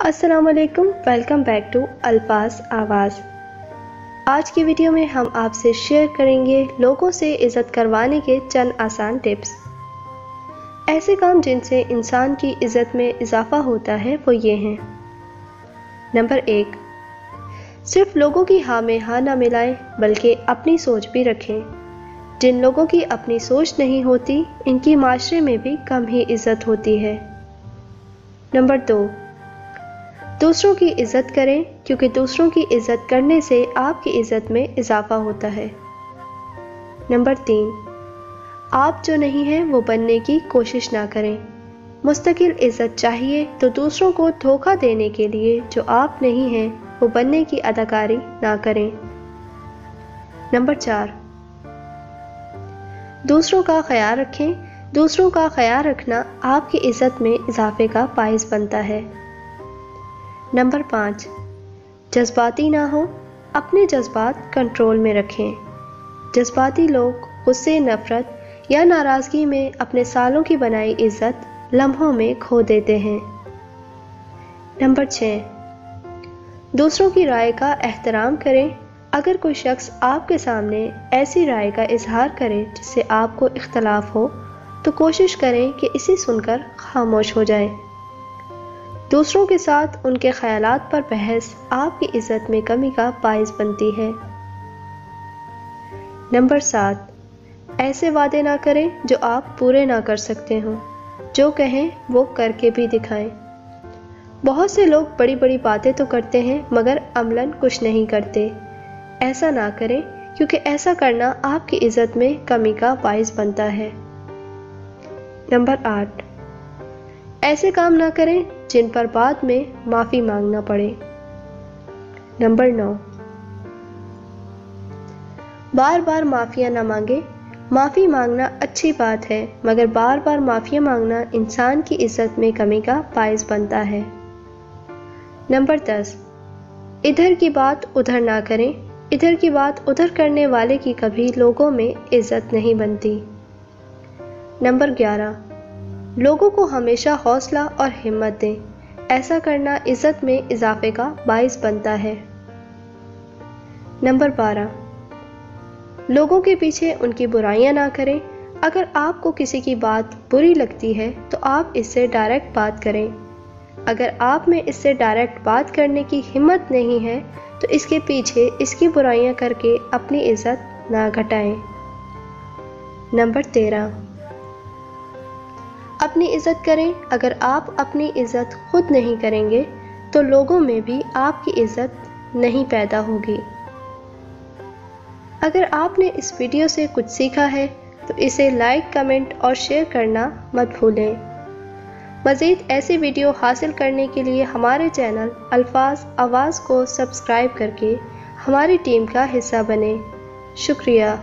अस्सलाम वालेकुम, welcome back to अल्फाज आवाज़। आज की वीडियो में हम आपसे शेयर करेंगे लोगों से इज़्ज़त करवाने के चंद आसान टिप्स। ऐसे काम जिनसे इंसान की इज़्ज़त में इजाफा होता है वो ये हैं। नंबर 1, सिर्फ लोगों की हाँ में हाँ ना मिलाएं बल्कि अपनी सोच भी रखें। जिन लोगों की अपनी सोच नहीं होती इनकी माशरे में भी कम ही इज़्ज़त होती है। नंबर 2, दूसरों की इज़्ज़त करें क्योंकि दूसरों की इज़्ज़त करने से आपकी इज़्ज़त में इजाफा होता है। नंबर 3, आप जो नहीं हैं वो बनने की कोशिश ना करें। मुस्तकिल इज़्ज़त चाहिए तो दूसरों को धोखा देने के लिए जो आप नहीं हैं वो बनने की अदाकारी ना करें। नंबर 4, दूसरों का ख्याल रखें। दूसरों का ख्याल रखना आपकी इज़्ज़त में इजाफे का बाइस बनता है। नंबर 5, जज्बाती ना हो, अपने जज्बात कंट्रोल में रखें। जज्बाती लोग गुस्से, नफ़रत या नाराज़गी में अपने सालों की बनाई इज़्ज़त लम्हों में खो देते हैं। नंबर 6, दूसरों की राय का एहतराम करें। अगर कोई शख्स आपके सामने ऐसी राय का इजहार करे जिससे आपको इख्तलाफ हो तो कोशिश करें कि इसे सुनकर खामोश हो जाएं। दूसरों के साथ उनके ख्यालात पर बहस आपकी इज़्ज़त में कमी का बाइस बनती है। नंबर 7, ऐसे वादे ना करें जो आप पूरे ना कर सकते हों। जो कहें वो करके भी दिखाएं। बहुत से लोग बड़ी बड़ी बातें तो करते हैं मगर अमलन कुछ नहीं करते। ऐसा ना करें क्योंकि ऐसा करना आपकी इज़्ज़त में कमी का बाइस बनता है। नंबर 8, ऐसे काम ना करें जिन पर बाद में माफ़ी मांगना पड़े। नंबर 9, बार बार माफ़िया ना मांगे। माफ़ी मांगना अच्छी बात है मगर बार बार माफ़िया मांगना इंसान की इज़्ज़त में कमी का बाइस बनता है। नंबर 10, इधर की बात उधर ना करें। इधर की बात उधर करने वाले की कभी लोगों में इज़्ज़त नहीं बनती। नंबर 11, लोगों को हमेशा हौसला और हिम्मत दें। ऐसा करना इज़्ज़त में इजाफे का बाइस बनता है। नंबर 12, लोगों के पीछे उनकी बुराइयां ना करें। अगर आपको किसी की बात बुरी लगती है तो आप इससे डायरेक्ट बात करें। अगर आप में इससे डायरेक्ट बात करने की हिम्मत नहीं है तो इसके पीछे इसकी बुराइयां करके अपनी इज़्ज़त ना घटाएं। नंबर 13, अपनी इज़्ज़त करें। अगर आप अपनी इज़्ज़त खुद नहीं करेंगे तो लोगों में भी आपकी इज़्ज़त नहीं पैदा होगी। अगर आपने इस वीडियो से कुछ सीखा है तो इसे लाइक, कमेंट और शेयर करना मत भूलें। मज़ीद ऐसी वीडियो हासिल करने के लिए हमारे चैनल अल्फाज आवाज़ को सब्सक्राइब करके हमारी टीम का हिस्सा बनें। शुक्रिया।